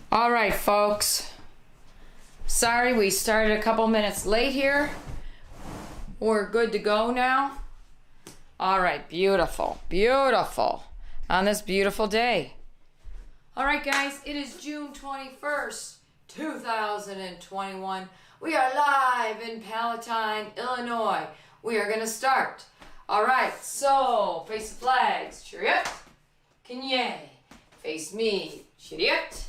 All right, folks. Sorry we started a couple minutes late here. We're good to go now. All right, beautiful, beautiful. On this beautiful day. All right, guys, it is June 21st, 2021. We are live in Palatine, Illinois. We are going to start. All right, so face the flags. Chariot, Kanye. Face me. Chariot,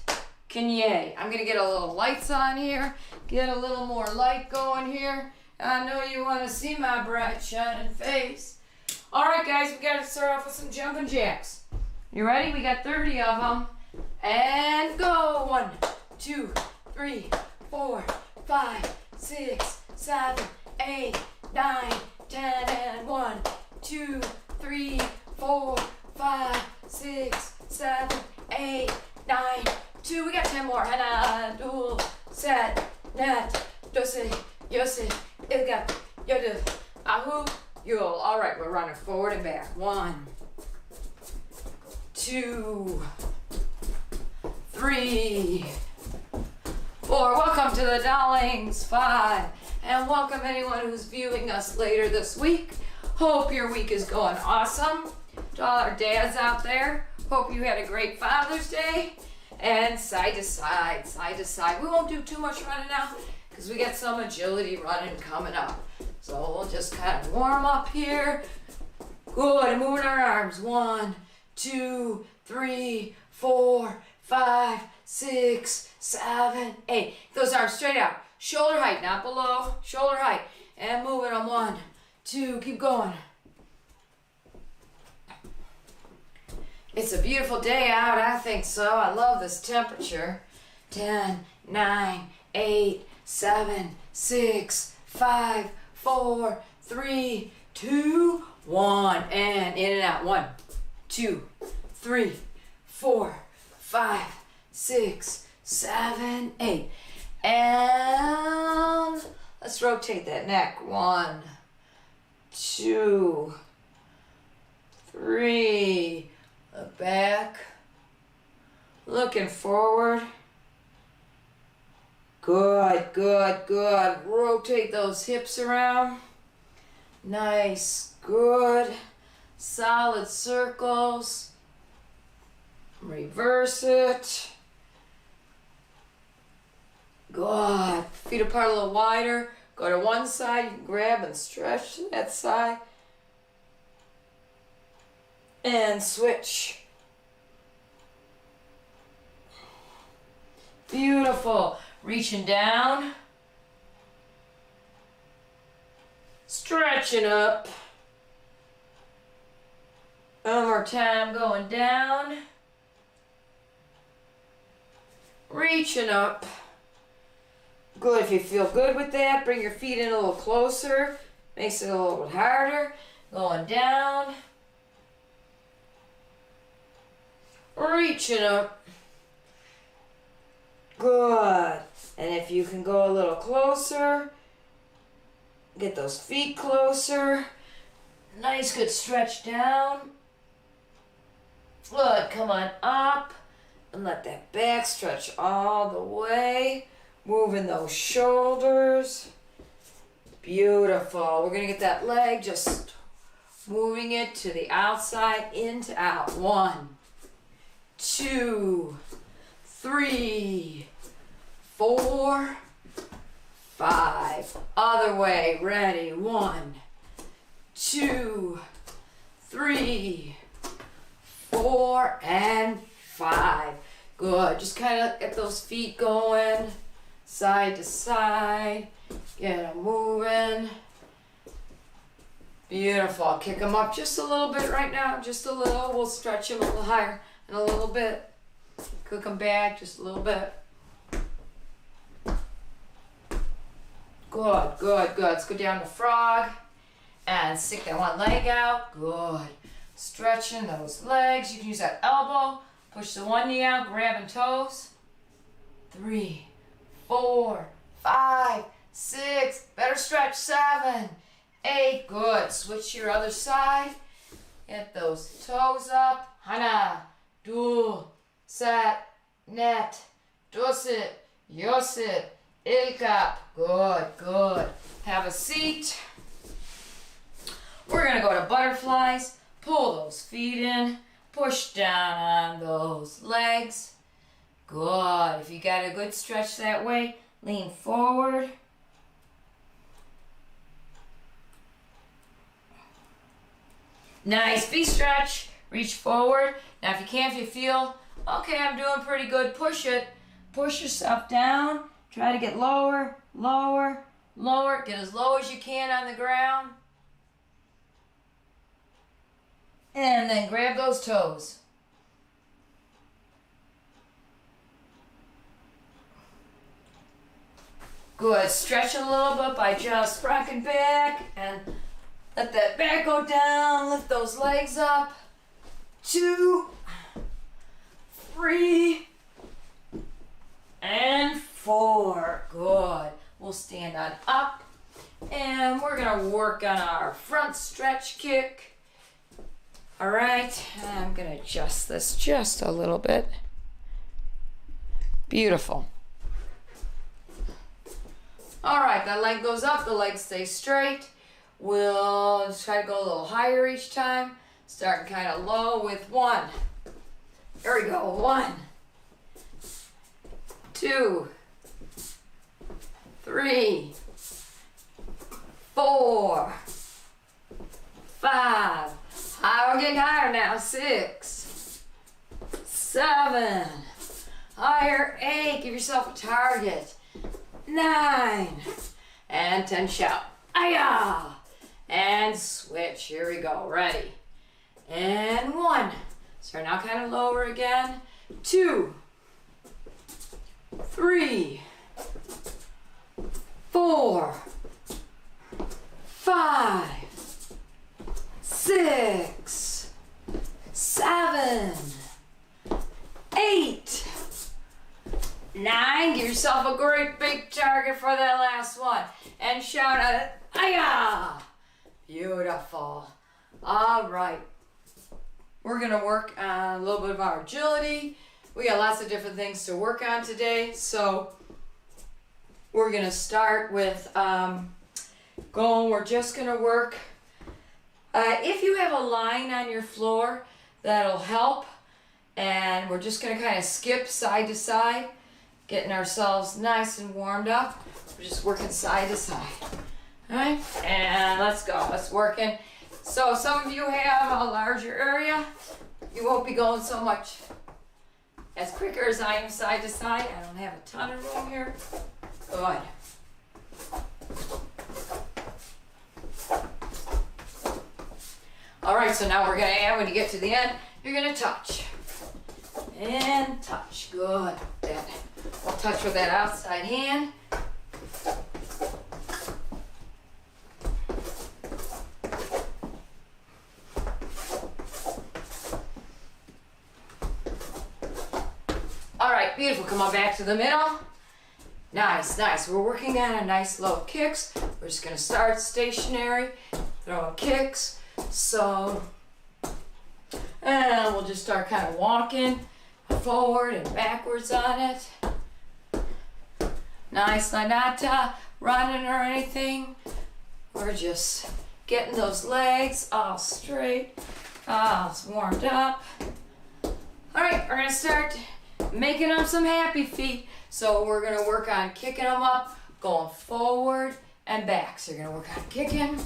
Kanye. I'm going to get a little lights on here. Get a little more light going here. I know you want to see my bright shining face. All right, guys, we got to start off with some jumping jacks. You ready? We got 30 of them. And go. 1, 2, 3, 4, 5, 6, 7, 8, 9, 10, and 1, 2, 3, 4, 5, 6, 7, 8, 9, 2. We got 10 more. Hana, dul, set, net, dose, yose, ilga, yodu, ahu, yul. All right, we're running forward and back. 1, 2, 3, 4. Welcome to the Dollings. 5. And welcome anyone who's viewing us later this week. Hope your week is going awesome. To all our dads out there, hope you had a great Father's Day. And side to side, side to side. We won't do too much running now because we got some agility running coming up. So we'll just kind of warm up here. Good, and moving our arms. 1, 2, 3, 4, 5, 6, 7, 8. Those arms straight out. Shoulder height, not below. Shoulder height. And moving them. 1, 2, keep going. It's a beautiful day out, I think so. I love this temperature. 10, 9, 8, 7, 6, 5, 4, 3, 2, 1. And in and out. 1, 2, 3, 4, 5, 6, 7, 8. And let's rotate that neck. 1, 2, 3. Back. Looking forward. Good, good, good. Rotate those hips around. Nice, good. Solid circles. Reverse it. Good. Feet apart a little wider. Go to one side. You can grab and stretch to that side. And switch. Beautiful. Reaching down. Stretching up. One more time, going down. Reaching up. Good. If you feel good with that, bring your feet in a little closer. Makes it a little bit harder. Going down. Reaching up. Good. And if you can go a little closer, get those feet closer. Nice, good stretch down. Good. Come on up. And let that back stretch all the way. Moving those shoulders. Beautiful. We're going to get that leg just moving it to the outside, in to out. 1, 2, 3, 4, 5. Other way. Ready. 1, 2, 3, 4, and 5. Good. Just kind of get those feet going side to side. Get them moving. Beautiful. Kick them up just a little bit right now. Just a little. We'll stretch them a little higher in a little bit. Cook them back just a little bit. Good, good, good. Let's go down to frog and stick that one leg out. Good. Stretching those legs. You can use that elbow. Push the one knee out, grabbing toes. 3, 4, 5, 6. Better stretch. 7, 8. Good. Switch to your other side. Get those toes up. Hana. Dul. Set. Net. tu sit, yo sit, il cap. Good, good. Have a seat. We're gonna go to butterflies. Pull those feet in, push down on those legs. Good. If you got a good stretch that way, lean forward. Nice. V-stretch. Reach forward. Now if you can, if you feel, okay, I'm doing pretty good, push it. Push yourself down. Try to get lower, lower, lower. Get as low as you can on the ground. And then grab those toes. Good. Stretch a little bit by just rocking back and let that back go down. Lift those legs up. 2, 3, and 4. Good. We'll stand on up. And we're going to work on our front stretch kick. All right. I'm going to adjust this just a little bit. Beautiful. All right. That leg goes up. The leg stays straight. We'll try to go a little higher each time. Starting kind of low with 1. There we go. 1, 2, 3, 4, 5. We're getting higher now. 6, 7. Higher. 8. Give yourself a target. 9. And 10. Shout. Aya! And switch. Here we go. Ready. And 1. Start now kind of lower again. 2, 3, 4, 5, 6, 7, 8, 9. Give yourself a great big target for that last one. And shout at it. Aya! Beautiful. All right. We're going to work on a little bit of our agility. We got lots of different things to work on today. So we're going to start with we're just going to work. If you have a line on your floor, that'll help. And we're just going to kind of skip side to side, getting ourselves nice and warmed up. We're just working side to side. All right, and let's go. Let's work in. So some of you have a larger area. You won't be going so much as quicker as I am side to side. I don't have a ton of room here. Good. All right, so now we're going to add, when you get to the end, you're going to touch. And touch. Good. We'll touch with that outside hand. All right, beautiful. Come on back to the middle. Nice, nice. We're working on a nice low kicks. We're just going to start stationary, throwing kicks. So, and we'll just start kind of walking forward and backwards on it. Nice, not running or anything. We're just getting those legs all straight, all warmed up. All right, we're going to start making them some happy feet. So we're going to work on kicking them up, going forward and back. So you're going to work on kicking.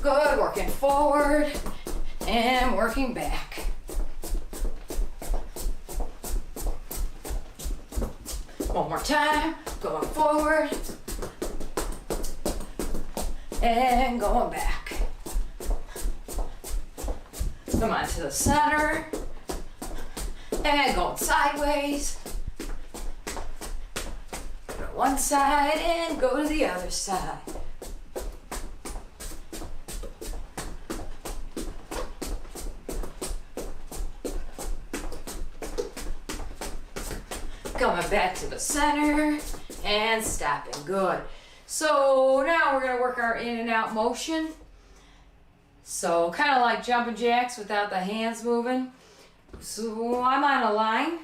Good, working forward and working back. One more time, going forward and going back. Come on to the center and going sideways. Go to one side and go to the other side. Coming back to the center and stopping. Good. So now we're going to work our in and out motion. So kind of like jumping jacks without the hands moving. So I'm on a line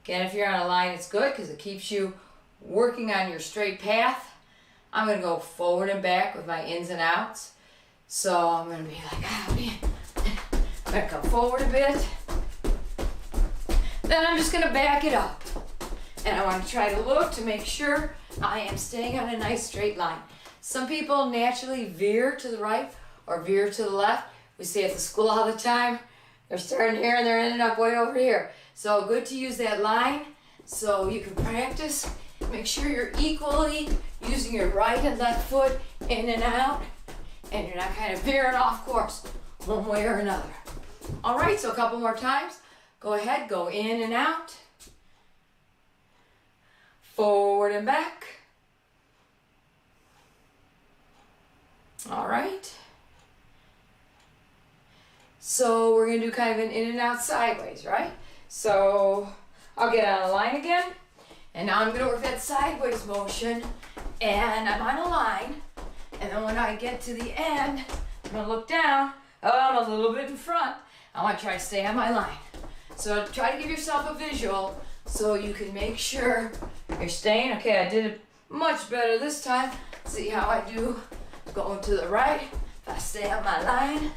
Again, if you're on a line, it's good because it keeps you working on your straight path. I'm going to go forward and back with my ins and outs. So I'm going to be like, ah, man. I'm going to come forward a bit. Then I'm just going to back it up. And I want to try to look to make sure I am staying on a nice straight line. Some people naturally veer to the right or veer to the left. We see at the school all the time. They're starting here and they're ending up way over here. So good to use that line so you can practice. Make sure you're equally using your right and left foot in and out. And you're not kind of veering off course one way or another. All right, so a couple more times. Go ahead, go in and out. Forward and back. All right. So we're going to do kind of an in and out sideways, right? So I'll get on a line again. And now I'm going to work that sideways motion. And I'm on a line. And then when I get to the end, I'm going to look down. Oh, I'm a little bit in front. I want to try to stay on my line. So try to give yourself a visual so you can make sure you're staying. Okay, I did it much better this time. See how I do going to the right. If I stay on my line.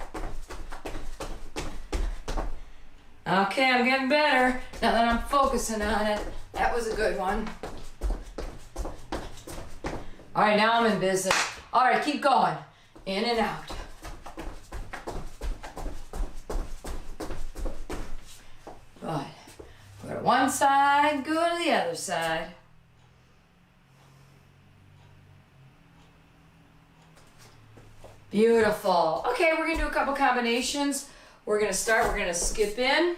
Okay, I'm getting better now that I'm focusing on it. That was a good one. All right, now I'm in business. All right, keep going. In and out. Good. Go to one side, go to the other side. Beautiful. Okay, we're gonna do a couple combinations. We're gonna skip in,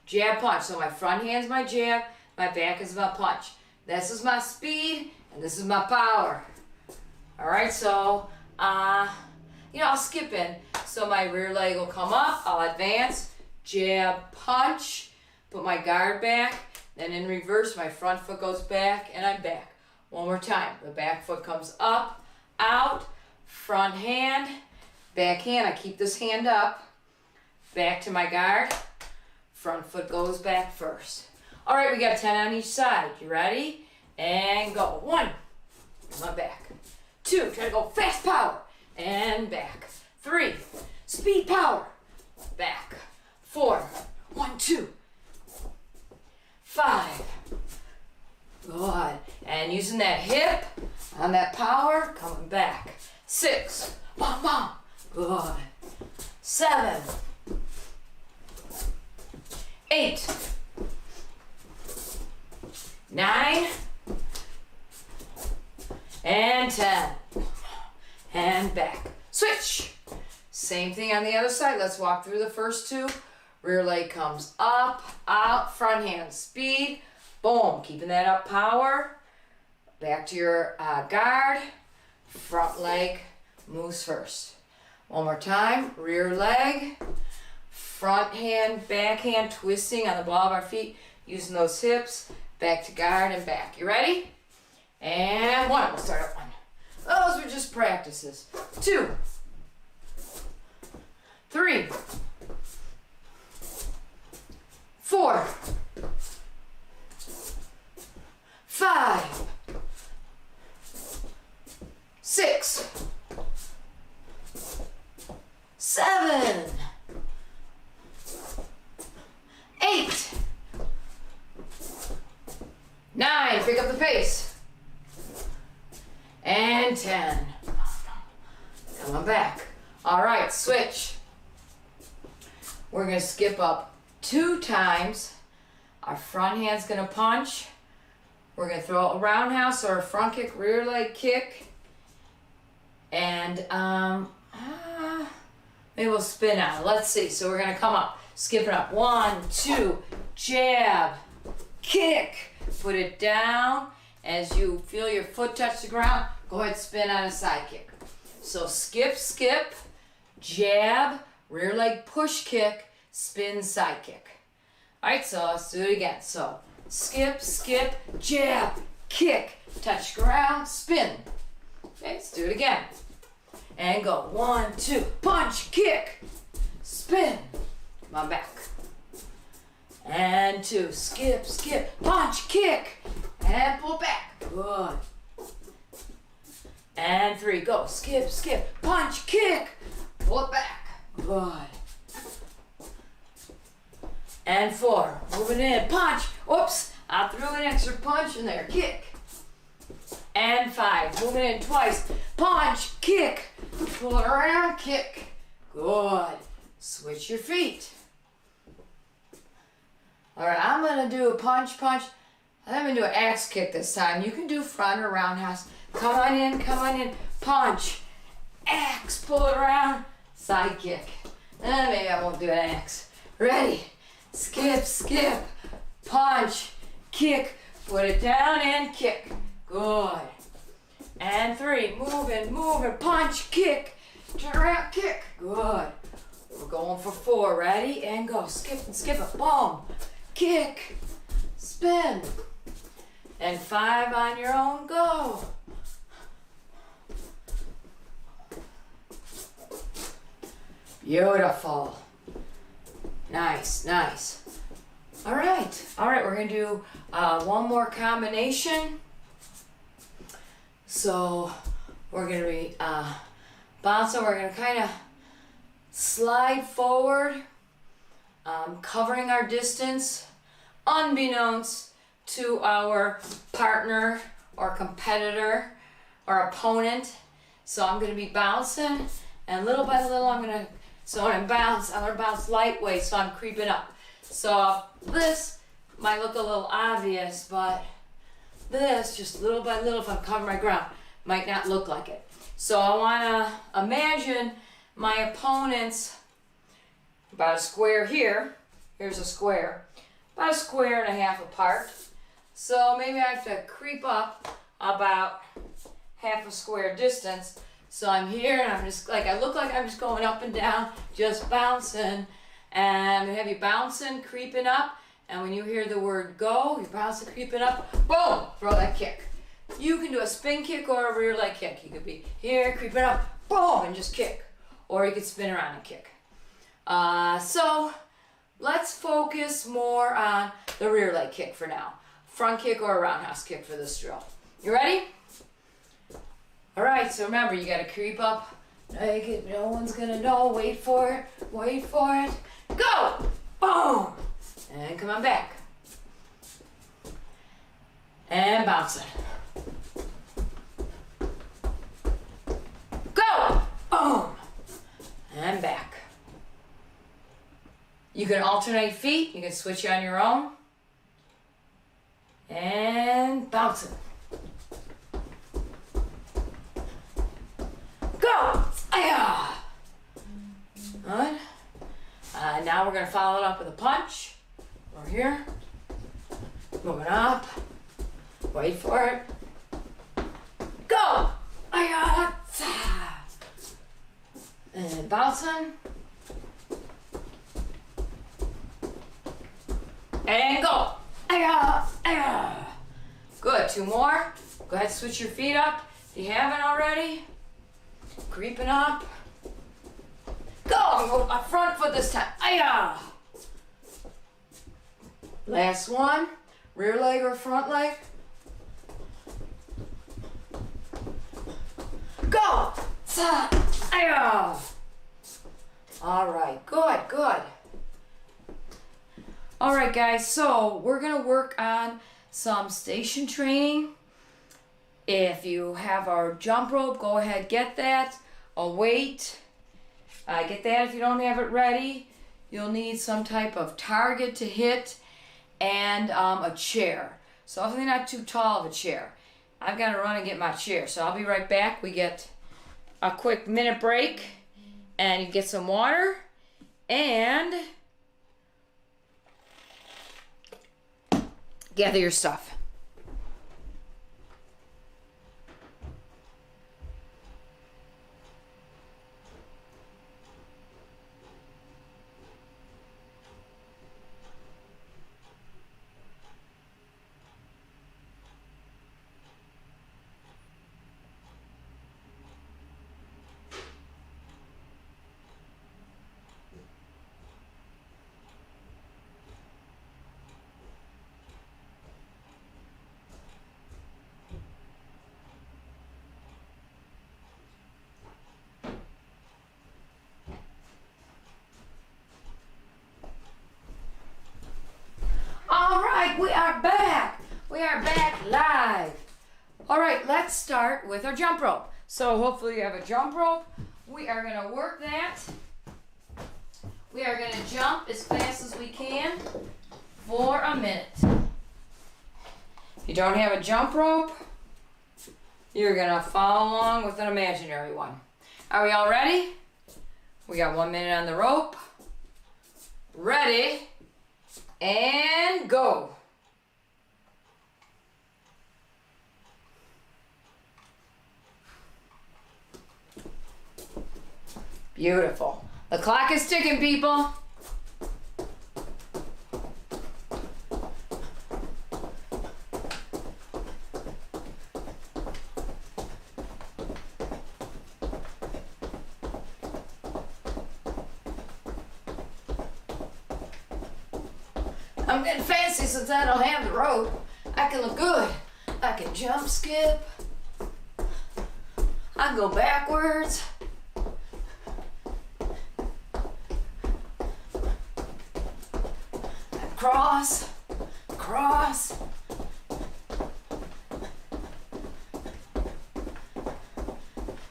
jab, punch. So my front hand's my jab, my back is my punch. This is my speed, and this is my power. All right, so, I'll skip in. So my rear leg will come up, I'll advance, jab, punch, put my guard back, then in reverse, my front foot goes back, and I'm back. One more time. The back foot comes up, out, front hand, back hand. I keep this hand up, back to my guard, front foot goes back first. All right, we got 10 on each side. You ready? And go. 1, my back. 2, try to go fast power, and back. 3, speed power, back. 4, 1, 2. 5, good. And using that hip on that power, coming back. 6, bam, bam, good. 7, 8, 9, and 10. And back. Switch. Same thing on the other side. Let's walk through the first two. Rear leg comes up, out, front hand, speed. Boom. Keeping that up, power. Back to your guard. Front leg moves first. One more time. Rear leg. Front hand, back hand, twisting on the ball of our feet. Using those hips. Back to guard and back. You ready? And 1. We'll start at 1. Those were just practices. 2, 3, 4, 5, 6, 7, 8, 9. Pick up the pace. And 10. Coming back. All right, switch. We're going to skip up 2 times. Our front hand's going to punch. We're going to throw a roundhouse or a front kick, rear leg kick. And maybe we'll spin out. Let's see. So we're going to come up. Skipping up. 1, 2, jab, kick. Put it down. As you feel your foot touch the ground, go ahead, spin on a side kick. So skip, skip, jab, rear leg push kick, spin, side kick. All right, so let's do it again. So skip, skip, jab, kick, touch ground, spin. Okay, let's do it again. And go. 1, 2, punch, kick, spin. Come on back. And 2, skip, skip, punch, kick, and pull back. Good. And 3, go, skip, skip, punch, kick, pull it back. Good. And 4, moving in, punch. Whoops, I threw an extra punch in there, kick. And 5, moving in twice, punch, kick, pull it around, kick. Good. Switch your feet. All right, I'm gonna do a punch, punch. I'm gonna do an axe kick this time. You can do front or roundhouse. Come on in, punch, axe, pull it around, side kick. Maybe I won't do an axe. Ready, skip, skip, punch, kick, put it down and kick. Good. And 3, moving, punch, kick, turn around, kick. Good. We're going for 4, ready, and go. Skip and skip it, boom, kick, spin. And 5 on your own, go. Beautiful. Nice, nice. All right, we're gonna do one more combination. So we're gonna be bouncing, we're gonna kind of slide forward, covering our distance, unbeknownst to our partner or competitor or opponent. So I'm gonna be bouncing, and little by little I'm gonna bounce lightweight, so I'm creeping up. So this might look a little obvious, but this, just little by little, if I'm covering my ground, might not look like it. So I wanna imagine my opponent's about a square here. Here's a square, about a square and a half apart. So maybe I have to creep up about half a square distance. So I'm here and I'm just like, I look like I'm just going up and down, just bouncing. And I'm gonna have you bouncing, creeping up. And when you hear the word go, you're bouncing, creeping up, boom, throw that kick. You can do a spin kick or a rear leg kick. You could be here, creeping up, boom, and just kick. Or you could spin around and kick. So let's focus more on the rear leg kick for now. Front kick or a roundhouse kick for this drill. You ready? All right, so remember, you gotta creep up. No one's gonna know, wait for it, go, boom, and come on back. And bounce it. Go, boom, and back. You can alternate feet, you can switch on your own. And bounce it. Go! Aya! Good. Now we're going to follow it up with a punch. Over here. Moving up. Wait for it. Go! Aya! And bouncing. And go! Aya! Aya! Good. 2 more. Go ahead and switch your feet up if you haven't already. Creeping up. Go! My front foot this time. Aya! Last one. Rear leg or front leg. Go! Aya! All right. Good, good. All right, guys. So we're going to work on some station training. If you have our jump rope, go ahead, get that. A weight, get that if you don't have it ready. You'll need some type of target to hit and a chair. So hopefully not too tall of a chair. I've got to run and get my chair, so I'll be right back. We get a quick minute break and you get some water and gather your stuff. are back. We are back live. All right, let's start with our jump rope. So hopefully you have a jump rope. We are gonna work that. We are gonna jump as fast as we can for a minute. If you don't have a jump rope, you're gonna follow along with an imaginary one. Are we all ready? We got 1 minute on the rope. Ready, and go. Beautiful. The clock is ticking, people. I'm getting fancy since I don't have the rope. I can look good. I can jump, skip. I can go backwards. Cross, cross.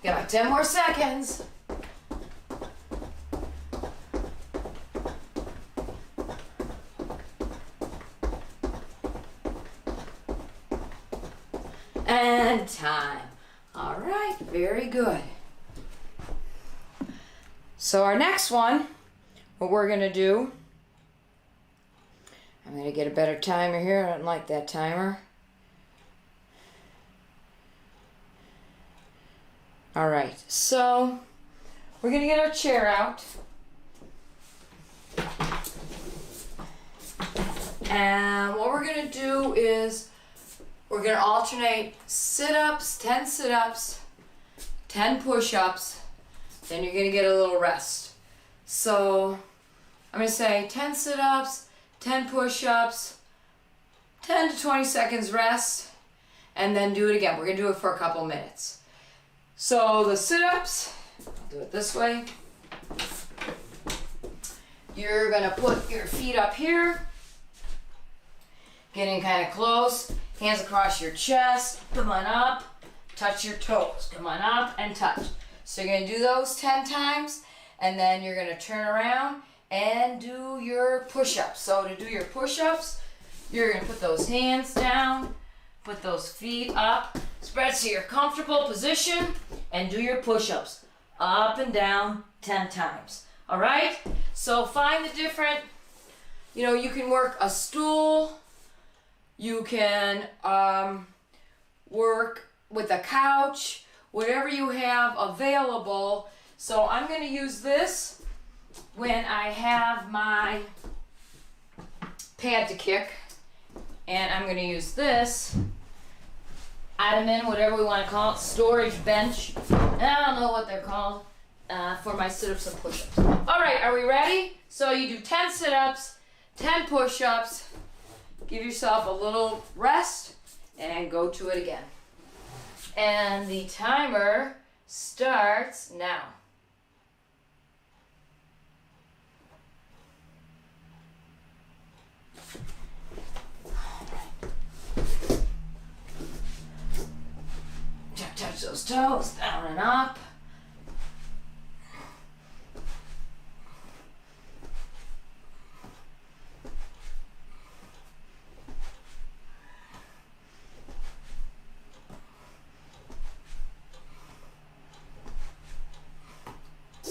Got about 10 more seconds. And time. All right, very good. So our next one, what we're gonna do, I'm gonna get a better timer here. I don't like that timer. All right, so we're gonna get our chair out. And what we're gonna do is we're gonna alternate sit-ups, 10 sit-ups, 10 push-ups, then you're gonna get a little rest. So I'm gonna say 10 sit-ups, 10 push-ups, 10 to 20 seconds rest, and then do it again. We're gonna do it for a couple minutes. So the sit-ups, I'll do it this way. You're gonna put your feet up here, getting kind of close, hands across your chest, come on up, touch your toes, come on up and touch. So you're gonna do those 10 times, and then you're gonna turn around and do your push-ups. So to do your push-ups, you're gonna put those hands down, put those feet up, spread to your comfortable position, and do your push-ups. Up and down 10 times. All right? So find the different, you can work a stool, you can work with a couch, whatever you have available. So I'm gonna use this when I have my pad to kick, and I'm gonna use this ottoman, whatever we want to call it, storage bench, I don't know what they're called, for my sit-ups and push-ups. All right, are we ready? So you do 10 sit-ups, 10 push-ups, give yourself a little rest, and go to it again. And the timer starts now. Touch those toes, down and up.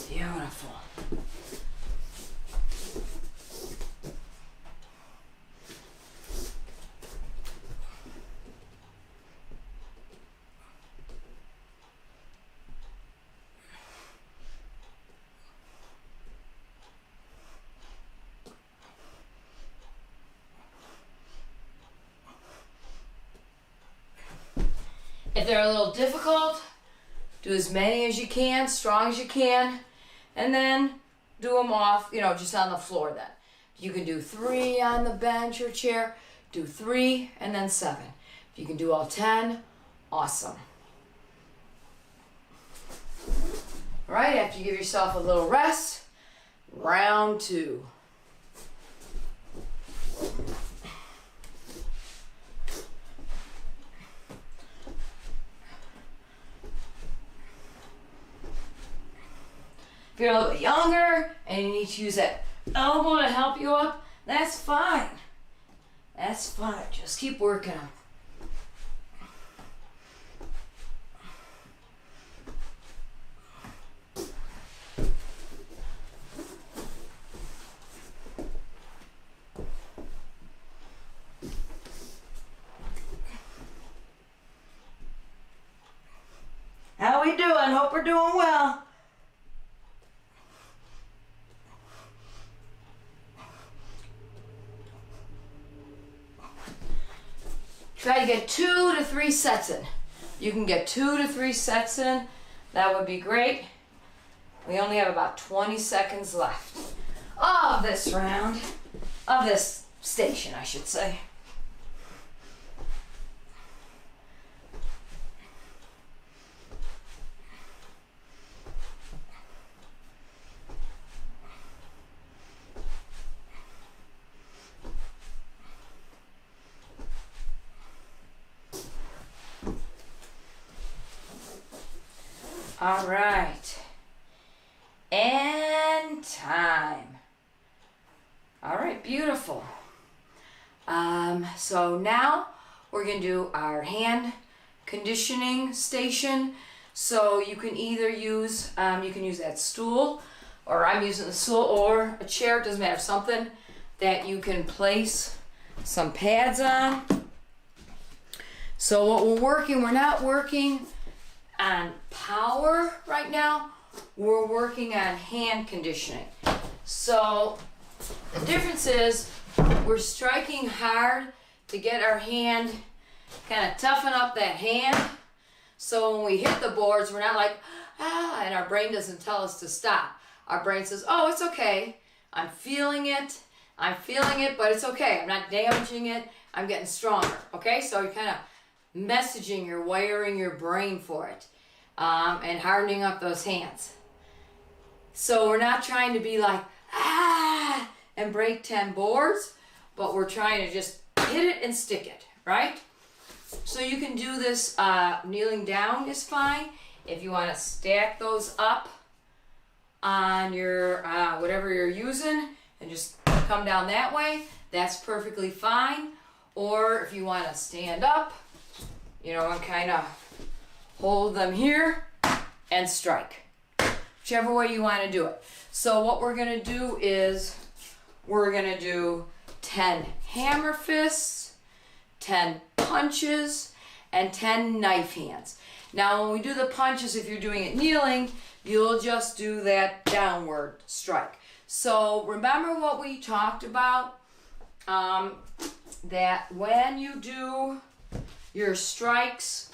Beautiful. If they're a little difficult, do as many as you can, strong as you can, and then do them off, just on the floor then. You can do 3 on the bench or chair, do 3 and then 7. If you can do all 10, awesome. All right, after you give yourself a little rest, round 2. If you're a little bit younger and you need to use that elbow to help you up, that's fine. That's fine. Just keep working them. How we doing? Hope we're doing well. Try to get 2 to 3 sets in. You can get 2 to 3 sets in. That would be great. We only have about 20 seconds left of this round, of this station, I should say. All right, and time. All right, beautiful. So now we're gonna do our hand conditioning station. So you can either use, you can use that stool, or I'm using the stool, or a chair, it doesn't matter, something that you can place some pads on. So what we're not working on power right now, we're working on hand conditioning. So the difference is we're striking hard to get our hand, kind of toughen up that hand, so when we hit the boards we're not like and our brain doesn't tell us to stop. Our brain says, oh, it's okay, I'm feeling it, but it's okay, I'm not damaging it, I'm getting stronger. Okay, so you're kind of messaging, you're wiring your brain for it, and hardening up those hands. So we're not trying to be like and break 10 boards, but we're trying to just hit it and stick it, right? So you can do this kneeling down is fine. If you want to stack those up on your whatever you're using and just come down that way, that's perfectly fine. Or if you want to stand up, you know, and kind of hold them here and strike. Whichever way you want to do it. So what we're going to do is we're going to do 10 hammer fists, 10 punches, and 10 knife hands. Now when we do the punches, if you're doing it kneeling, you'll just do that downward strike. So remember what we talked about, that when you do your strikes,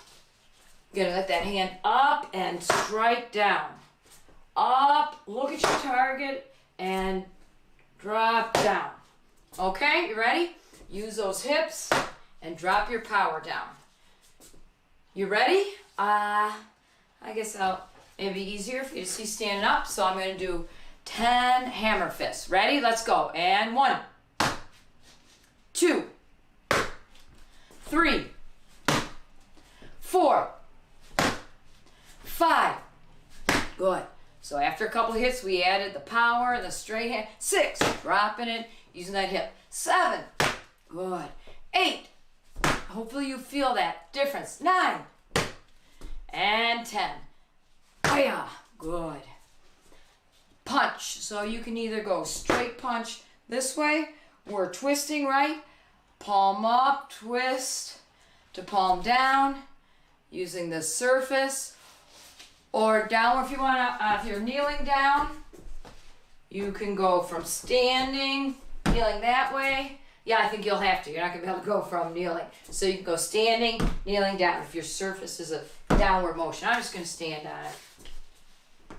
you're gonna let that hand up and strike down. Up, look at your target, and drop down. Okay, you ready? Use those hips and drop your power down. You ready? I guess it'd be easier for you to see standing up, so I'm gonna do 10 hammer fists. Ready? Let's go. And 1, 2, 3, 4, 5. Good. So after a couple hits, we added the power and the straight hand. 6, dropping it, using that hip. 7, good. 8, hopefully you feel that difference. 9, and 10. Hiya, good. Punch, so you can either go straight punch this way. We're twisting, right? Palm up, twist to palm down, using the surface. Or downward if you want to, if you're kneeling down, you can go from standing, kneeling that way. Yeah, I think you'll have to. You're not going to be able to go from kneeling. So you can go standing, kneeling down if your surface is a downward motion. I'm just going to stand on it.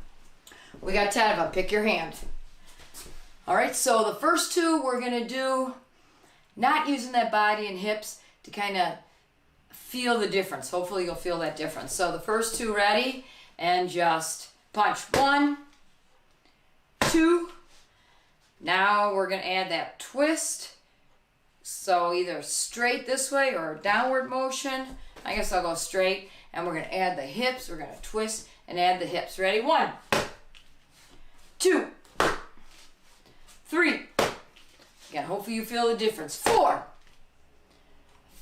We got 10 of them. Pick your hand. All right, so the first 2 we're going to do, not using that body and hips to kind of feel the difference. Hopefully you'll feel that difference. So the first 2, ready? And just punch. 1, 2. Now we're going to add that twist. So either straight this way or downward motion. I guess I'll go straight. And we're going to add the hips. We're going to twist and add the hips. Ready? 1, 2, 3. Again, hopefully you feel the difference. 4,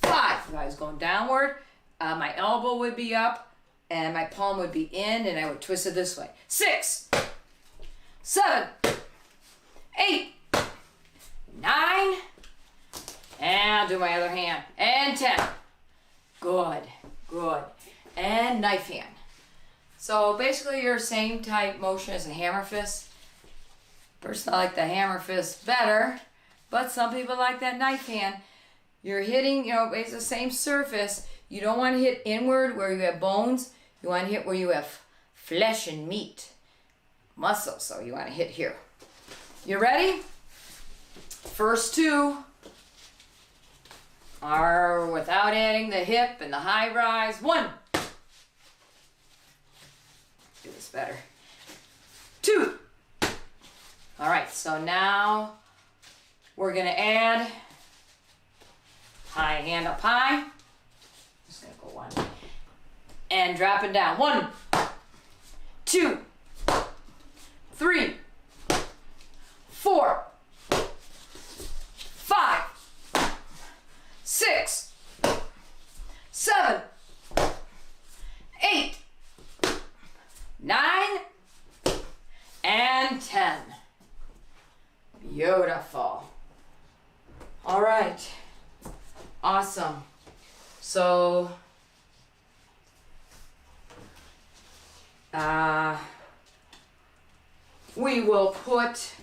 5. If I was going downward, my elbow would be up and my palm would be in and I would twist it this way. 6, 7, 8, 9, and I'll do my other hand. And 10. Good, good. And knife hand. So basically your same type motion as a hammer fist. Personally, I like the hammer fist better, but some people like that knife hand. You're hitting, it's the same surface. You don't want to hit inward where you have bones. You want to hit where you have flesh and meat, muscle. So you want to hit here. You ready? First 2 are without adding the hip and the high rise. 1. Do this better. 2. All right, so now we're gonna add high hand up high. Just gonna go 1. And drop it down. 1, 2, 3, 4, 5, 6, 7, 8, 9, and 10. Beautiful. All right. Awesome. So, we will put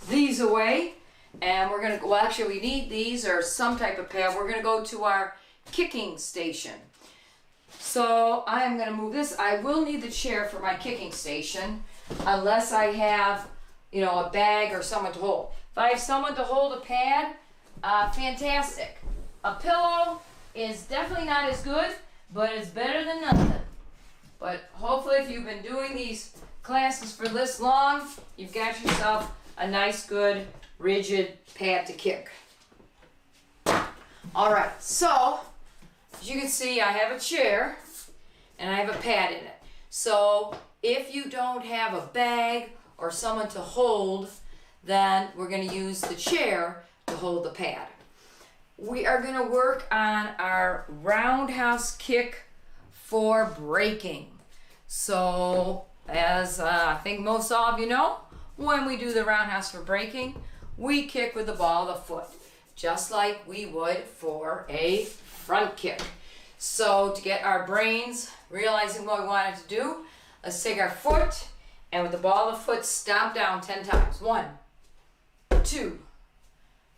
these away and we're gonna, well actually we need these or some type of pad. We're gonna go to our kicking station. So I'm gonna move this. I will need the chair for my kicking station unless I have, a bag or someone to hold. If I have someone to hold a pad, fantastic. A pillow is definitely not as good, but it's better than nothing. But hopefully if you've been doing these classes for this long, you've got yourself a nice, good, rigid pad to kick. All right, so as you can see, I have a chair and I have a pad in it. So if you don't have a bag or someone to hold, then we're going to use the chair to hold the pad. We are going to work on our roundhouse kick for breaking. So as I think most all of you know, when we do the roundhouse for breaking, we kick with the ball of the foot, just like we would for a front kick. So to get our brains realizing what we wanted to do, let's take our foot and with the ball of the foot stomp down 10 times. 1, 2,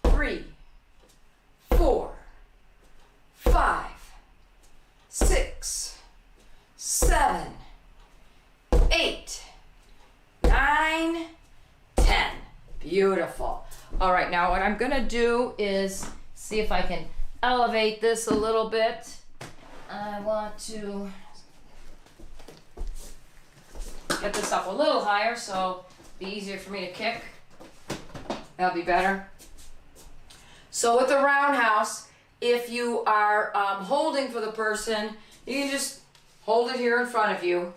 3, 4, 5, 6, 7, 8, 9, 10. Beautiful. All right, now what I'm gonna do is see if I can elevate this a little bit. I want to get this up a little higher so it'll be easier for me to kick. That'll be better. So with the roundhouse, if you are holding for the person, you can just hold it here in front of you.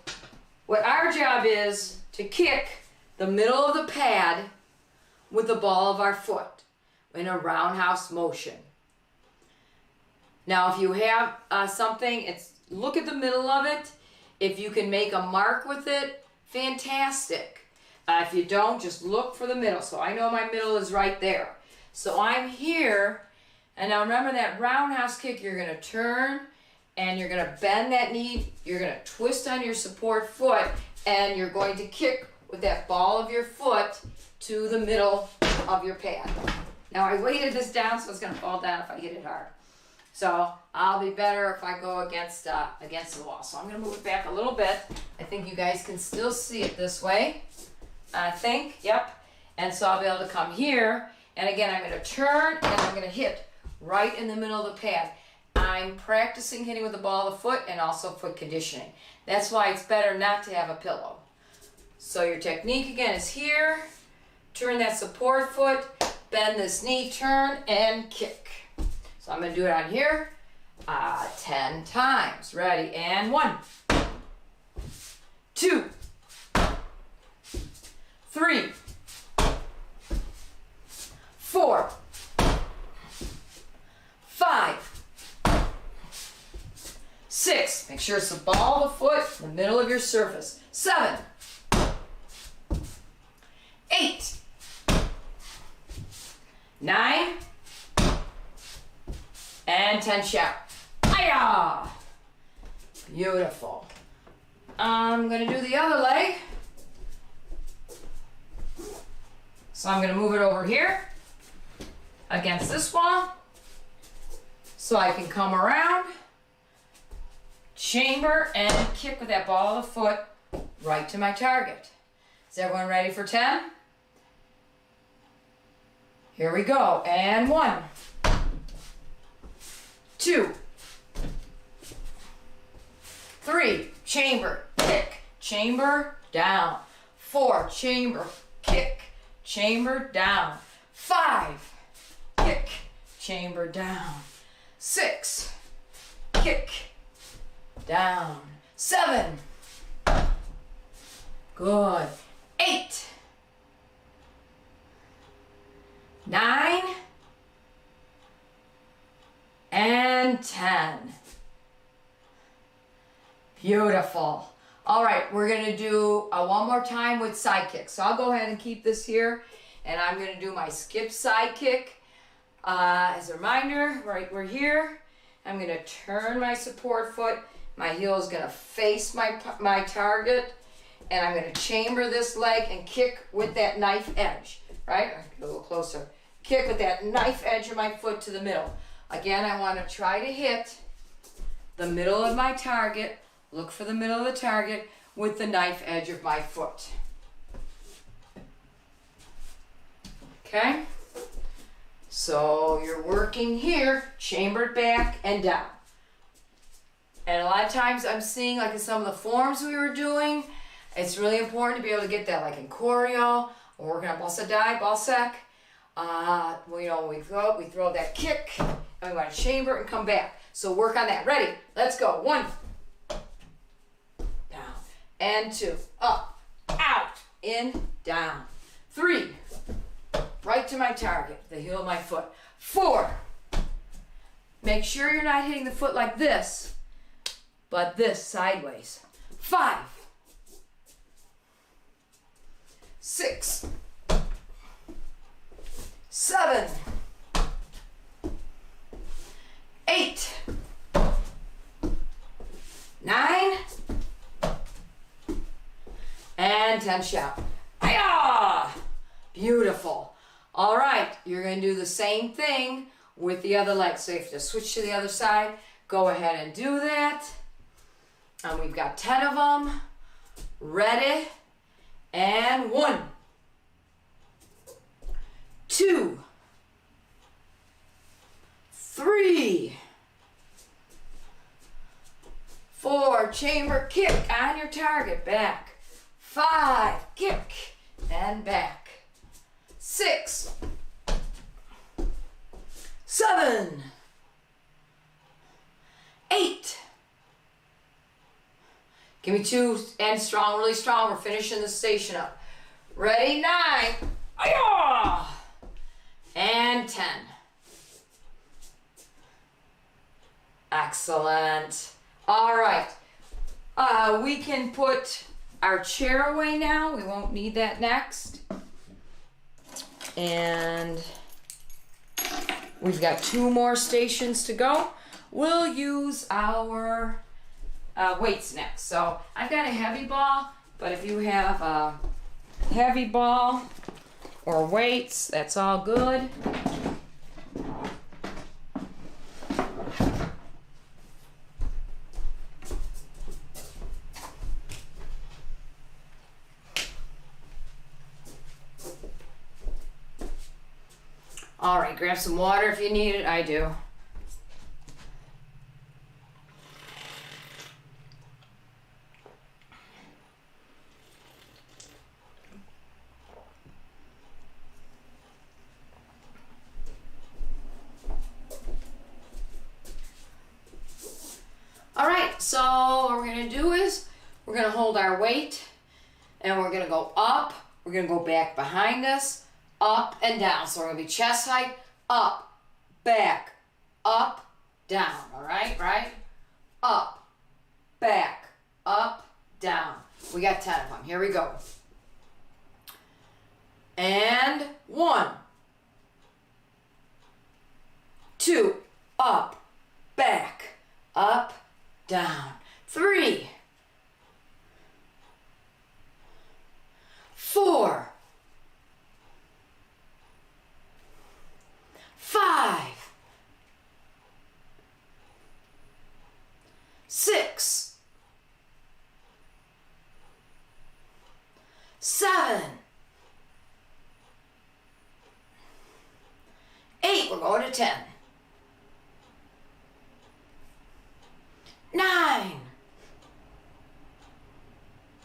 What our job is to kick the middle of the pad with the ball of our foot in a roundhouse motion. Now if you have something, look at the middle of it. If you can make a mark with it, fantastic. If you don't, just look for the middle. So I know my middle is right there. So I'm here, and now remember that roundhouse kick, you're gonna turn and you're gonna bend that knee, you're gonna twist on your support foot, and you're going to kick with that ball of your foot to the middle of your pad. Now I weighted this down so it's gonna fall down if I hit it hard. So I'll be better if I go against the wall. So I'm gonna move it back a little bit. I think you guys can still see it this way. I think, yep. And so I'll be able to come here, and again I'm gonna turn and I'm gonna hit right in the middle of the pad. I'm practicing hitting with the ball of the foot and also foot conditioning. That's why it's better not to have a pillow. So your technique again is here, turn that support foot, bend this knee, turn, and kick. So I'm gonna do it on here 10 times. Ready, and 1, 2, 3, 4, 5, 6. Make sure it's the ball of the foot in the middle of your surface. 7, 8, 9, and 10. Shout. Hi-ya! Beautiful. I'm going to do the other leg. So I'm going to move it over here against this wall so I can come around, chamber, and kick with that ball of the foot right to my target. Is everyone ready for 10? Here we go. And 1, 2, 3, chamber, kick, chamber, down. 4, chamber, kick, chamber, down. 5, kick, chamber, down. 6, kick, down. 7, good. 8, 9, and 10. Beautiful. All right, we're going to do one more time with side kicks. So I'll go ahead and keep this here, and I'm going to do my skip side kick. As a reminder, right, we're here. I'm going to turn my support foot. My heel is going to face my target, and I'm going to chamber this leg and kick with that knife edge, right? A little closer. Kick with that knife edge of my foot to the middle. Again, I want to try to hit the middle of my target. Look for the middle of the target with the knife edge of my foot. Okay? So you're working here, chambered back and down. And a lot of times I'm seeing, like in some of the forms we were doing, it's really important to be able to get that, like in choreo, we're working on balsa die, ball sack. Well, you know, when we throw that kick, and we want to chamber and come back. So work on that. Ready? Let's go. 1, down, and 2, up, out, in, down. 3, right to my target, the heel of my foot. 4, make sure you're not hitting the foot like this, but this sideways. 5, 6, 7, 8, 9, and 10. Shout. Hi-ya! Beautiful. All right, you're going to do the same thing with the other leg. So if you have to switch to the other side, go ahead and do that. And we've got 10 of them. Ready? And 1, 2, 3, 4, chamber, kick on your target, back. 5, kick and back. 6, 7, 8. Give me 2 and strong, really strong. We're finishing the station up. Ready? 9. Ay-ya! And 10. Excellent. All right. We can put our chair away now. We won't need that next. And we've got 2 more stations to go. We'll use our weights next. So I've got a heavy ball, but if you have a heavy ball or weights, that's all good. All right, grab some water if you need it. I do. All right, so what we're gonna do is we're gonna hold our weight and we're gonna go up. we're going to go back behind us, up and down. So we're going to be chest height, up, back, up, down. All right, right? Up, back, up, down. We got 10 of them. Here we go. And 1, 2, up, back, up, down. 3, 4, 5, 6, 7, 8, we're going to 10. 9.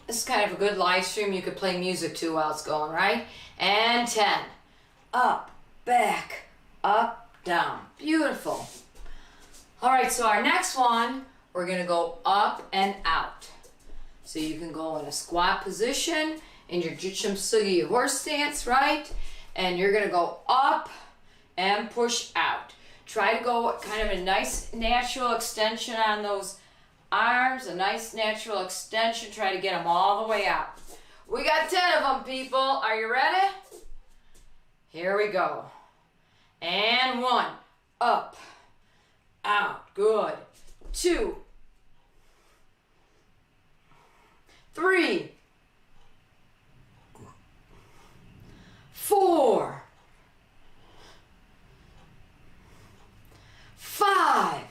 This is kind of a good live stream. You could play music too while it's going, right? And 10. Up, back, up, down. Beautiful. All right, so our next one, we're going to go up and out. So you can go in a squat position in your Jichum Sugi horse stance, right? And you're going to go up and push out. Try to go kind of a nice natural extension on those arms, a nice natural extension. Try to get them all the way out. We got 10 of them, people. Are you ready? Here we go. And 1, up, out. Good. 2, 3, 4, 5,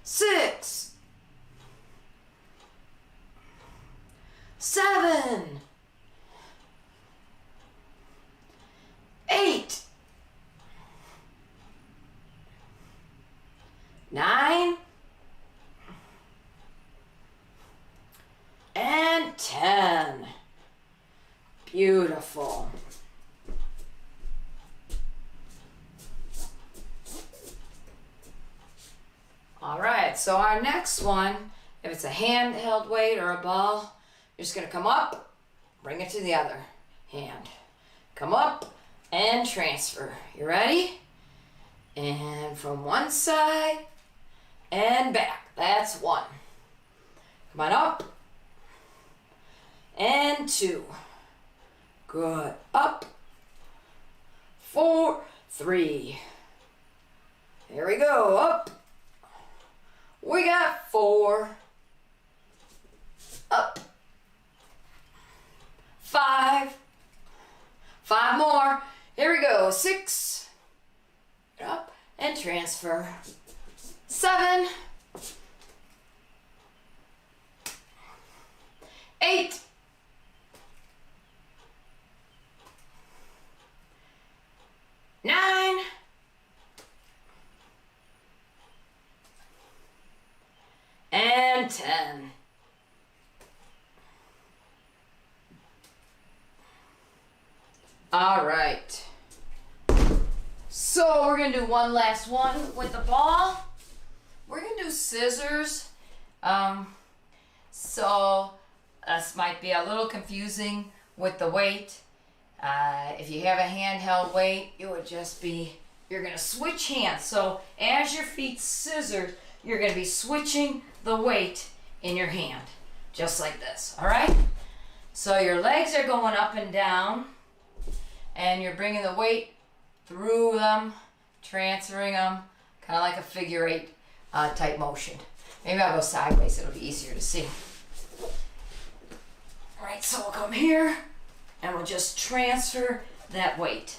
6, 7, 8, 9, and 10. Beautiful. All right, so our next one, if it's a handheld weight or a ball, you're just gonna come up, bring it to the other hand. Come up and transfer. You ready? And from one side and back. That's 1. Come on up. And 2. Good. Up. 4, 3. Here we go. Up. We got 4. Up. 5. 5 more. Here we go. 6. Up and transfer. 7. 8. 9. And 10. All right. So we're going to do one last one with the ball. We're going to do scissors. So this might be a little confusing with the weight. If you have a handheld weight, it would just be, you're going to switch hands. So as your feet scissored, you're going to be switching the weight in your hand, just like this, all right? So your legs are going up and down, and you're bringing the weight through them, transferring them, kind of like a figure 8 type motion. Maybe I'll go sideways, it'll be easier to see. All right, so we'll come here, and we'll just transfer that weight.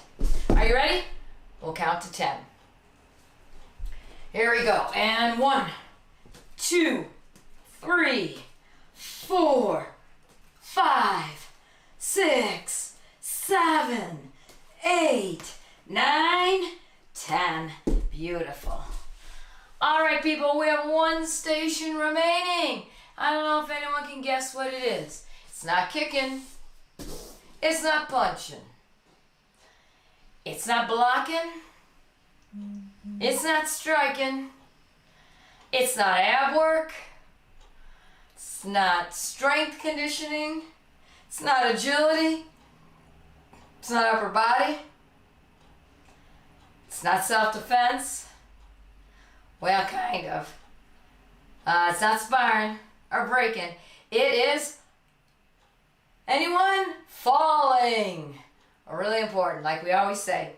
Are you ready? We'll count to 10. Here we go. And 1, 2, 3, 4, 5, 6, 7, 8, 9, 10. Beautiful. All right, people, we have one station remaining. I don't know if anyone can guess what it is. It's not kicking. It's not punching. It's not blocking. It's not striking. It's not ab work. It's not strength conditioning. It's not agility. It's not upper body. It's not self-defense. Well, kind of. It's not sparring or breaking. It is, anyone? Falling. Really important, like we always say.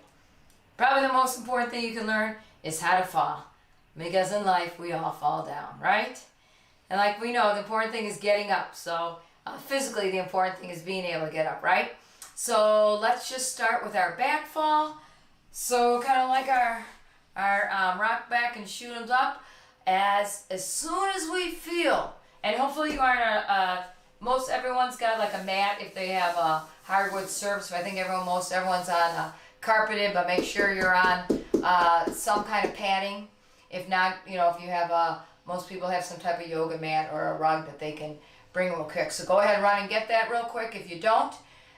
Probably the most important thing you can learn is how to fall. Because in life, we all fall down, right? And like we know, the important thing is getting up. So physically, the important thing is being able to get up, right? So let's just start with our back fall. So kind of like our rock back and shoot 'em up. As soon as we feel, and hopefully you aren't most everyone's got like a mat if they have a hardwood surface. I think everyone's on carpeted, but make sure you're on some kind of padding. If not, if you have most people have some type of yoga mat or a rug that they can bring real quick. So go ahead and run and get that real quick if you don't.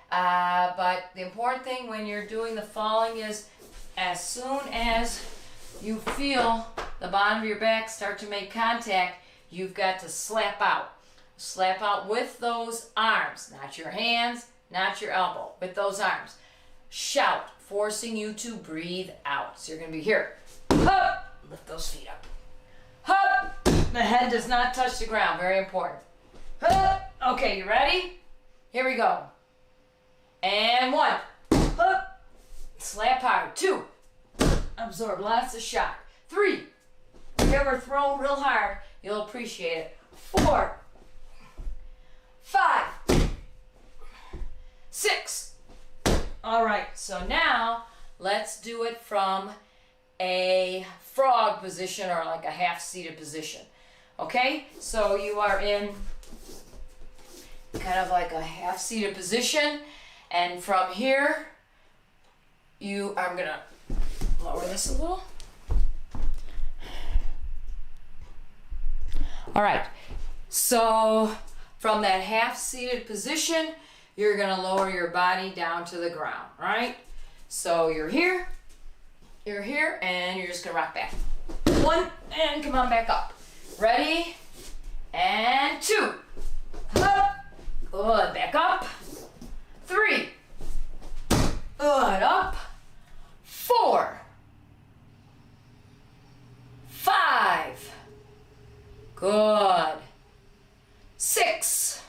But the important thing when you're doing the falling is as soon as you feel the bottom of your back start to make contact, you've got to slap out. Slap out with those arms, not your hands, not your elbow, with those arms. Shout, forcing you to breathe out. So you're going to be here. Hup! Lift those feet up. Hup! The head does not touch the ground. Very important. Hup! Okay, you ready? Here we go. And 1. Hup! Slap hard. 2. Absorb lots of shock. 3. If you ever throw real hard, you'll appreciate it. 4. 5. 6. All right, so now let's do it from a frog position or like a half-seated position. Okay, so you are in kind of like a half-seated position, and from here, I'm gonna lower this a little. All right, so from that half-seated position, you're gonna lower your body down to the ground, right? So you're here, and you're just gonna rock back. 1, and come on back up. Ready? And 2. Up. Good, back up. 3. Good, up. 4. 5. Good. 6.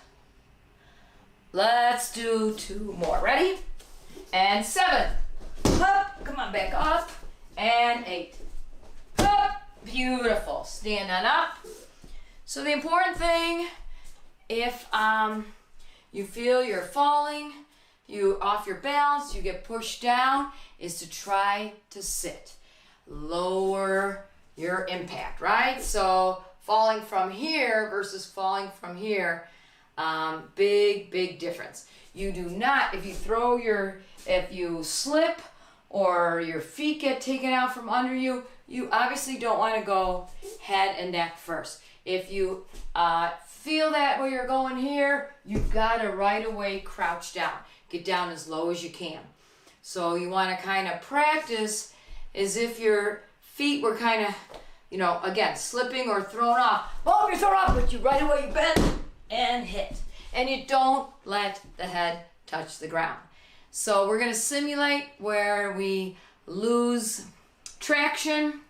Let's do 2 more. Ready? And 7. Up. Come on, back up. And 8. Up. Beautiful. Stand on up. So the important thing, if you feel you're falling, you off your balance, you get pushed down, is to try to sit. Lower your impact, right? So falling from here versus falling from here, big difference. You do not, if you slip or your feet get taken out from under you, you obviously don't want to go head and neck first. If you feel that where you're going here, you've got to right away crouch down. Get down as low as you can. So you want to kind of practice as if your feet were kind of, again, slipping or thrown off. Well, you're thrown off, but you right away you bend and hit. And you don't let the head touch the ground. So we're going to simulate where we lose traction,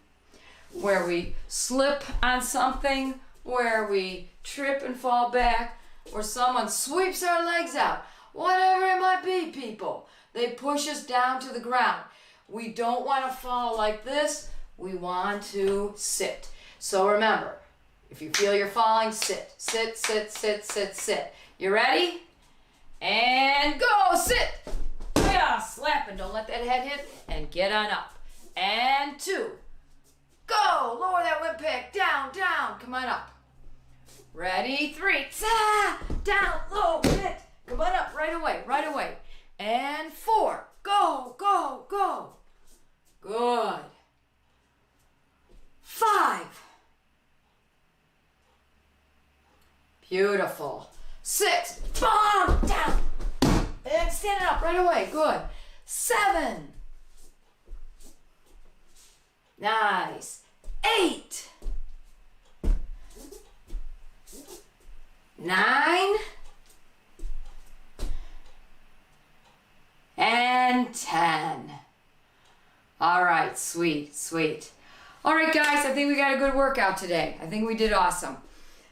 where we slip on something, where we trip and fall back, where someone sweeps our legs out. Whatever it might be, people. They push us down to the ground. We don't want to fall like this. We want to sit. So remember, if you feel you're falling, sit. Sit, sit, sit, sit, sit. You ready? And go, sit. Yeah, slap and don't let that head hit. And get on up. And 2. Go, lower that whip pick. Down, down. Come on up. Ready? 3. Down, low, hit. Come on up right away, right away. And 4. Go, go, go. Good. 5. Beautiful. 6. Bomb, down. And stand up right away. Good. 7. Nice. 8. 9, and 10. All right, sweet, sweet. All right, guys, I think we got a good workout today. I think we did awesome.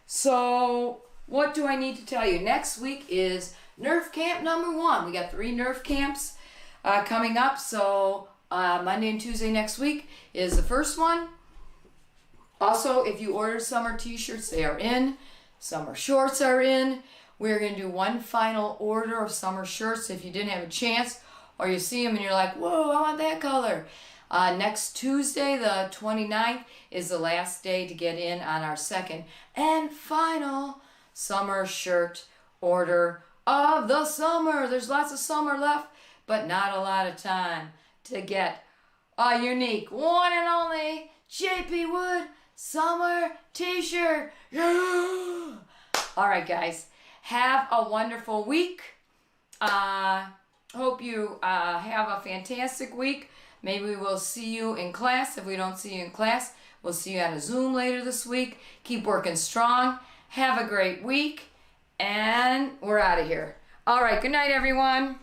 So what do I need to tell you? Next week is Nerf Camp number 1. We got 3 Nerf camps coming up. So Monday and Tuesday next week is the first one. Also, if you order summer t-shirts, they are in. Summer shorts are in. We're going to do one final order of summer shirts if you didn't have a chance, or you see them and you're like, whoa, I want that color. Next Tuesday, the 29th, is the last day to get in on our second and final summer shirt order of the summer. There's lots of summer left, but not a lot of time to get a unique, one and only JP Wood summer t-shirt. Yeah! All right, guys. Have a wonderful week. Hope you have a fantastic week. Maybe we'll see you in class. If we don't see you in class, we'll see you on a Zoom later this week. Keep working strong. Have a great week. And we're out of here. All right. Good night, everyone.